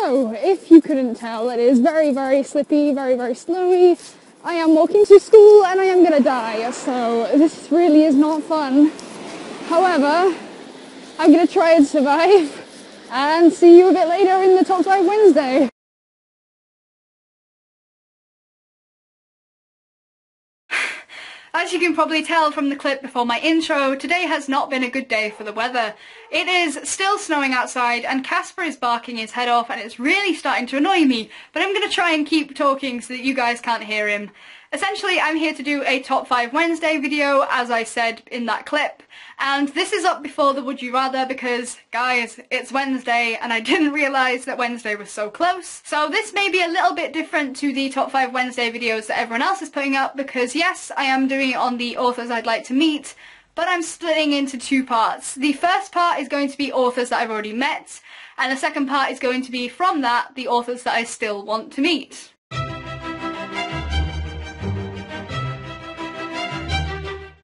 So, if you couldn't tell, it is very, very slippy, very, very snowy. I am walking to school and I am gonna die, so this really is not fun. However, I'm gonna try and survive, and see you a bit later in the Top 5 Wednesday. As you can probably tell from the clip before my intro, today has not been a good day for the weather. It is still snowing outside and Casper is barking his head off and it's really starting to annoy me, but I'm going to try and keep talking so that you guys can't hear him. Essentially, I'm here to do a Top 5 Wednesday video, as I said in that clip, and this is up before the Would You Rather because, guys, it's Wednesday and I didn't realise that Wednesday was so close. So this may be a little bit different to the Top 5 Wednesday videos that everyone else is putting up because, yes, I am doing it on the authors I'd like to meet, but I'm splitting into two parts. The first part is going to be authors that I've already met, and the second part is going to be, from that, the authors that I still want to meet.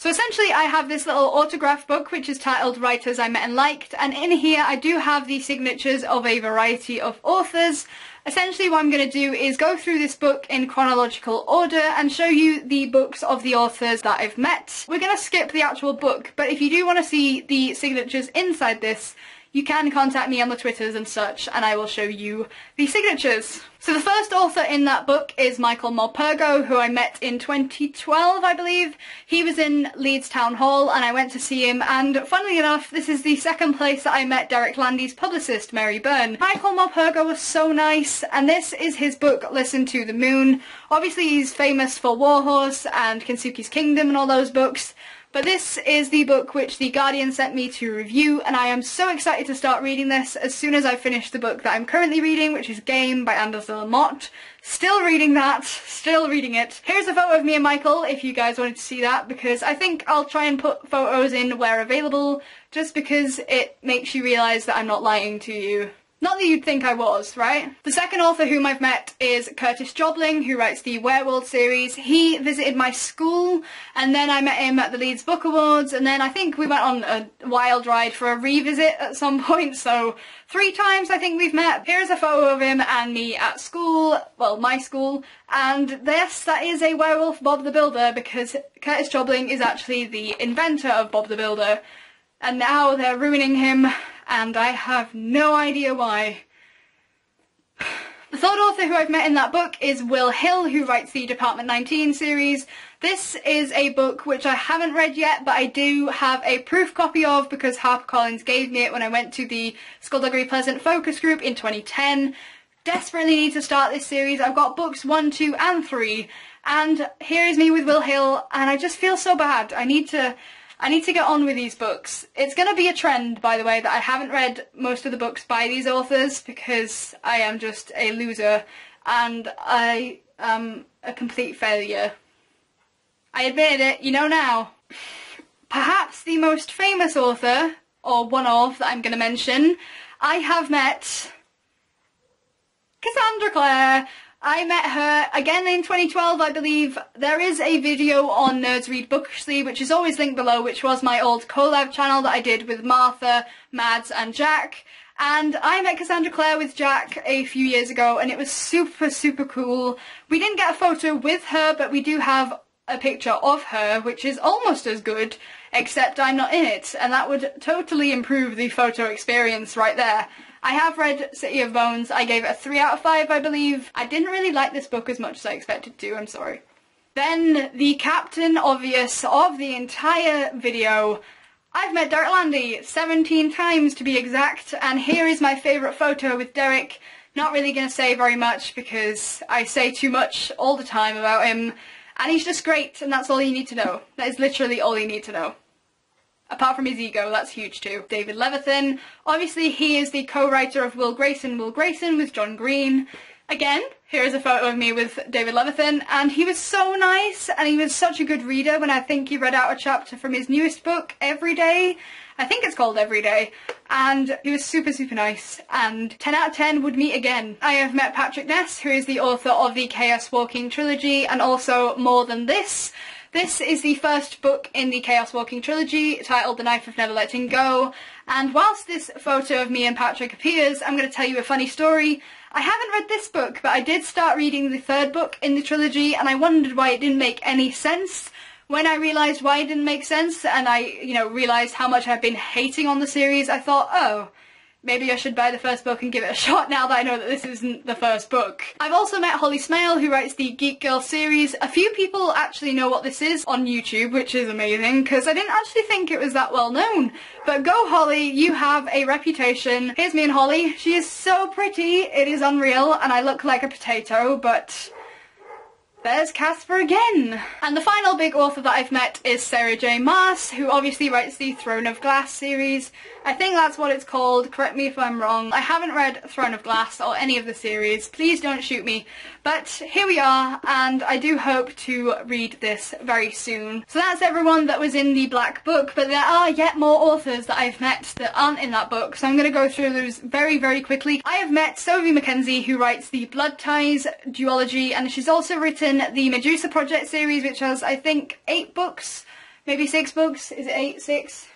So essentially I have this little autograph book which is titled Writers I Met and Liked, and in here I do have the signatures of a variety of authors. Essentially what I'm going to do is go through this book in chronological order and show you the books of the authors that I've met. We're going to skip the actual book, but if you do want to see the signatures inside this, you can contact me on the Twitters and such and I will show you the signatures. So the first author in that book is Michael Morpurgo, who I met in 2012, I believe. He was in Leeds Town Hall and I went to see him, and funnily enough, this is the second place that I met Derek Landy's publicist, Mary Byrne. Michael Morpurgo was so nice, and this is his book, Listen to the Moon. Obviously he's famous for Warhorse and Kensuke's Kingdom and all those books, but this is the book which The Guardian sent me to review, and I am so excited to start reading this as soon as I finish the book that I'm currently reading, which is Game by Anders Lamott. Still reading that, still reading it. Here's a photo of me and Michael, if you guys wanted to see that, because I think I'll try and put photos in where available, just because it makes you realise that I'm not lying to you. Not that you'd think I was, right? The second author whom I've met is Curtis Jobling, who writes the Werewolf series. He visited my school, and then I met him at the Leeds Book Awards, and then I think we went on a wild ride for a revisit at some point, so 3 times I think we've met. Here's a photo of him and me at school, well, my school, and yes, that is a werewolf Bob the Builder, because Curtis Jobling is actually the inventor of Bob the Builder, and now they're ruining him, and I have no idea why. The third author who I've met in that book is Will Hill, who writes the Department 19 series. This is a book which I haven't read yet, but I do have a proof copy of because HarperCollins gave me it when I went to the Skullduggery Pleasant focus group in 2010. Desperately need to start this series. I've got books 1, 2 and 3, and here is me with Will Hill, and I just feel so bad. I need to get on with these books. It's going to be a trend, by the way, that I haven't read most of the books by these authors because I am just a loser and I am a complete failure. I admitted it, you know now. Perhaps the most famous author, or one of, that I'm going to mention, I have met Cassandra Clare. I met her again in 2012, I believe. There is a video on Nerds Read Bookishly, which is always linked below, which was my old collab channel that I did with Martha, Mads and Jack. And I met Cassandra Clare with Jack a few years ago, and it was super, super cool. We didn't get a photo with her, but we do have a picture of her, which is almost as good, except I'm not in it, and that would totally improve the photo experience right there. I have read City of Bones. I gave it a 3 out of 5, I believe. I didn't really like this book as much as I expected to, I'm sorry. Then, the Captain Obvious of the entire video. I've met Derek Landy 17 times to be exact, and here is my favourite photo with Derek. Not really going to say very much because I say too much all the time about him, and he's just great, and that's all you need to know. That is literally all you need to know. Apart from his ego, that's huge too. David Levithan. Obviously he is the co-writer of Will Grayson with John Green. Again, here is a photo of me with David Levithan, and he was so nice, and he was such a good reader when I think he read out a chapter from his newest book, Every Day. I think it's called Every Day, and he was super, super nice, and 10 out of 10 would meet again. I have met Patrick Ness, who is the author of the Chaos Walking trilogy, and also More Than This. This is the first book in the Chaos Walking trilogy, titled The Knife of Never Letting Go, and whilst this photo of me and Patrick appears, I'm going to tell you a funny story. I haven't read this book, but I did start reading the third book in the trilogy, and I wondered why it didn't make any sense. When I realised why it didn't make sense, and I, realised how much I've been hating on the series, I thought, oh, maybe I should buy the first book and give it a shot now that I know that this isn't the first book. I've also met Holly Smale, who writes the Geek Girl series. A few people actually know what this is on YouTube, which is amazing, because I didn't actually think it was that well known. But go Holly, you have a reputation. Here's me and Holly. She is so pretty, it is unreal, and I look like a potato, but there's Casper again. And the final big author that I've met is Sarah J Maas, who obviously writes the Throne of Glass series. I think that's what it's called, correct me if I'm wrong. I haven't read Throne of Glass or any of the series, please don't shoot me. But here we are, and I do hope to read this very soon. So that's everyone that was in the Black Book, but there are yet more authors that I've met that aren't in that book, so I'm going to go through those very, very quickly. I have met Sophie Mackenzie, who writes the Blood Ties duology, and she's also written the Medusa Project series, which has, I think, 8 books, maybe 6 books. Is it 8? 6?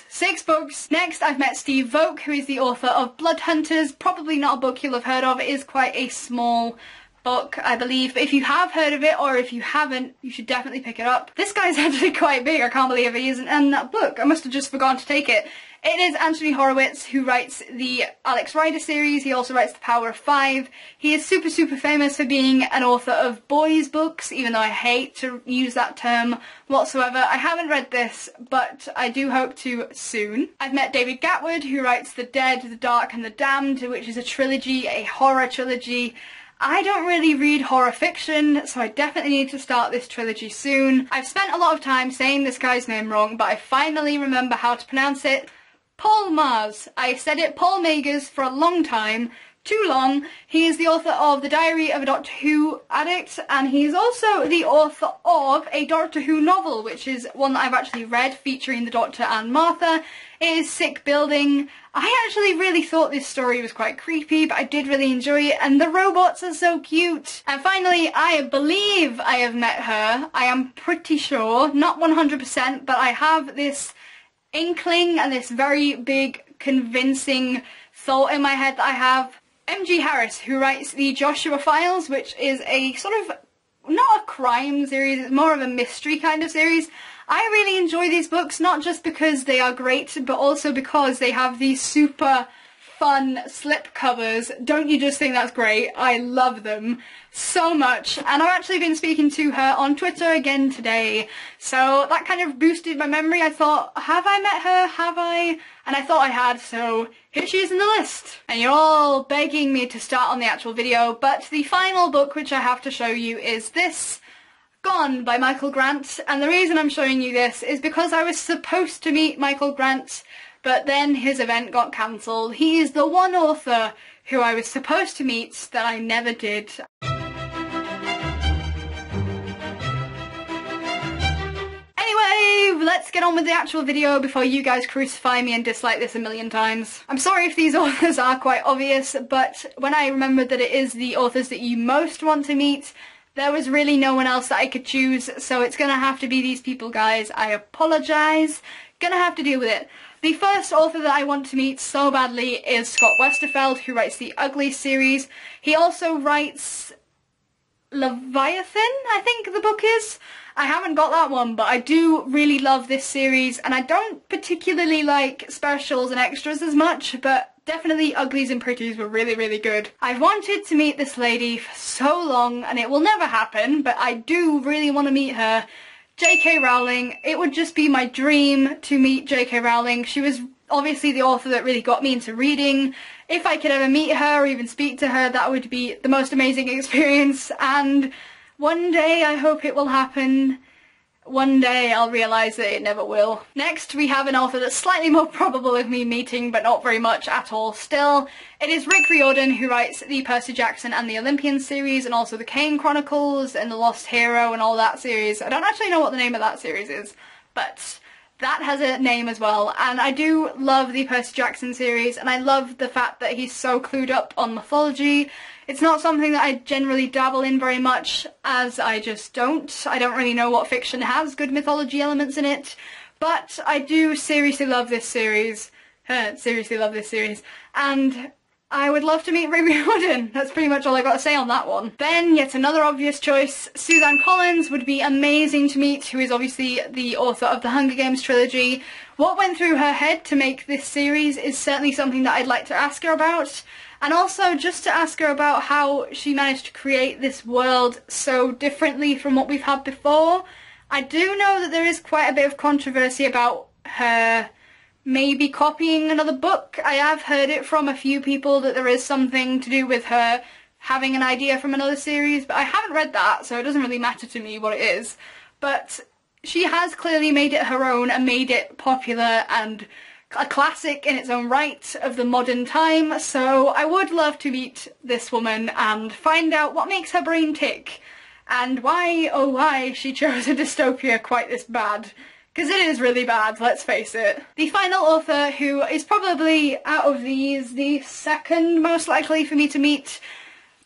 6 books. Next, I've met Steve Voke, who is the author of Blood Hunters. Probably not a book you'll have heard of. It is quite a small book, I believe, but if you have heard of it, or if you haven't, you should definitely pick it up. This guy's actually quite big. I can't believe he isn't in that book. I must have just forgotten to take it. It is Anthony Horowitz, who writes the Alex Rider series. He also writes The Power of Five. He is super, super famous for being an author of boys' books, even though I hate to use that term whatsoever. I haven't read this, but I do hope to soon. I've met David Gatwood, who writes The Dead, The Dark and The Damned, which is a trilogy, a horror trilogy. I don't really read horror fiction, so I definitely need to start this trilogy soon. I've spent a lot of time saying this guy's name wrong, but I finally remember how to pronounce it. Paul Maas. I said it Paul Magers for a long time. Too long. He is the author of The Diary of a Doctor Who Addict, and he's also the author of a Doctor Who novel, which is one that I've actually read, featuring the Doctor and Martha. It is Sick Building. I actually really thought this story was quite creepy, but I did really enjoy it, and the robots are so cute. And finally, I believe I have met her. I am pretty sure, not 100%, but I have this inkling and this very big convincing thought in my head that I have. M.G. Harris, who writes the Joshua Files, which is a sort of, not a crime series, it's more of a mystery kind of series. I really enjoy these books, not just because they are great, but also because they have these super fun slip covers. Don't you just think that's great? I love them so much, and I've actually been speaking to her on Twitter again today, so that kind of boosted my memory. I thought, have I met her? Have I? And I thought I had, so here she is in the list. And you're all begging me to start on the actual video, but the final book which I have to show you is this, Gone by Michael Grant. And the reason I'm showing you this is because I was supposed to meet Michael Grant, but then his event got cancelled. He is the one author who I was supposed to meet that I never did. Anyway, let's get on with the actual video before you guys crucify me and dislike this a million times. I'm sorry if these authors are quite obvious, but when I remembered that it is the authors that you most want to meet, there was really no one else that I could choose, so it's gonna have to be these people, guys. I apologise. Gonna have to deal with it. The first author that I want to meet so badly is Scott Westerfeld, who writes the Ugly series. He also writes Leviathan, I think the book is. I haven't got that one, but I do really love this series, and I don't particularly like specials and extras as much, but definitely Uglies and Pretties were really, really good. I've wanted to meet this lady for so long, and it will never happen, but I do really want to meet her. J.K. Rowling. It would just be my dream to meet J.K. Rowling. She was obviously the author that really got me into reading. If I could ever meet her or even speak to her, that would be the most amazing experience, and one day I hope it will happen. One day I'll realise that it never will. Next we have an author that's slightly more probable of me meeting, but not very much at all still. It is Rick Riordan, who writes the Percy Jackson and the Olympian series, and also the Kane Chronicles and the Lost Hero and all that series. I don't actually know what the name of that series is, but that has a name as well. And I do love the Percy Jackson series, and I love the fact that he's so clued up on mythology. It's not something that I generally dabble in very much, as I just don't. I don't really know what fiction has good mythology elements in it, but I do seriously love this series. And I would love to meet Ruby Woden. That's pretty much all I got to say on that one. Then, yet another obvious choice, Suzanne Collins would be amazing to meet, who is obviously the author of the Hunger Games trilogy. What went through her head to make this series is certainly something that I'd like to ask her about. And also just to ask her about how she managed to create this world so differently from what we've had before. I do know that there is quite a bit of controversy about her maybe copying another book. I have heard it from a few people that there is something to do with her having an idea from another series, but I haven't read that, so it doesn't really matter to me what it is. But she has clearly made it her own and made it popular and a classic in its own right of the modern time, so I would love to meet this woman and find out what makes her brain tick and why, oh why, she chose a dystopia quite this bad. Because it is really bad, let's face it. The final author, who is probably, out of these, the second most likely for me to meet,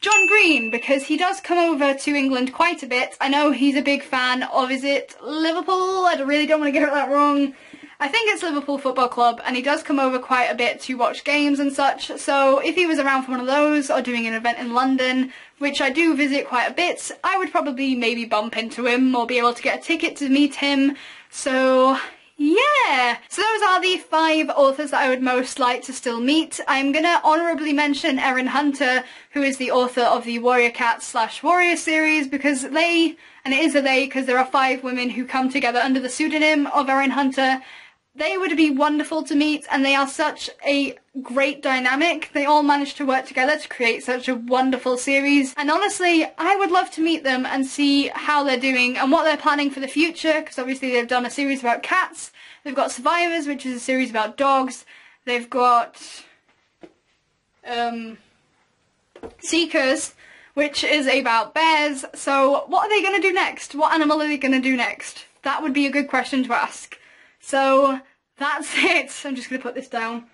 John Green, because he does come over to England quite a bit. I know he's a big fan of, is it Liverpool? I really don't want to get that wrong. I think it's Liverpool Football Club, and he does come over quite a bit to watch games and such, so if he was around for one of those, or doing an event in London, which I do visit quite a bit, I would probably maybe bump into him, or be able to get a ticket to meet him. So yeah, so those are the 5 authors that I would most like to still meet. I'm gonna honourably mention Erin Hunter, who is the author of the Warrior Cats / Warrior series, because they, and it is a they because there are 5 women who come together under the pseudonym of Erin Hunter. They would be wonderful to meet, and they are such a great dynamic. They all managed to work together to create such a wonderful series, and honestly, I would love to meet them and see how they're doing and what they're planning for the future, because obviously they've done a series about cats, they've got Survivors, which is a series about dogs, they've got Seekers, which is about bears, so what are they going to do next? What animal are they going to do next? That would be a good question to ask. So that's it. I'm just going to put this down.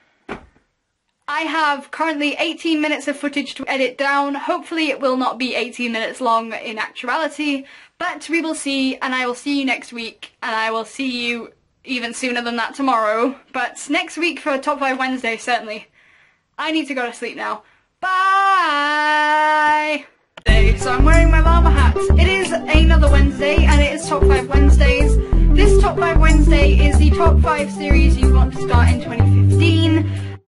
I have currently 18 minutes of footage to edit down. Hopefully it will not be 18 minutes long in actuality, but we will see, and I will see you next week, and I will see you even sooner than that tomorrow. But next week for Top 5 Wednesday, certainly. I need to go to sleep now. Bye! So I'm wearing my llama hat. It is another Wednesday, and it is Top 5 Wednesdays. This Top 5 Wednesday is the Top 5 series you want to start in 2015.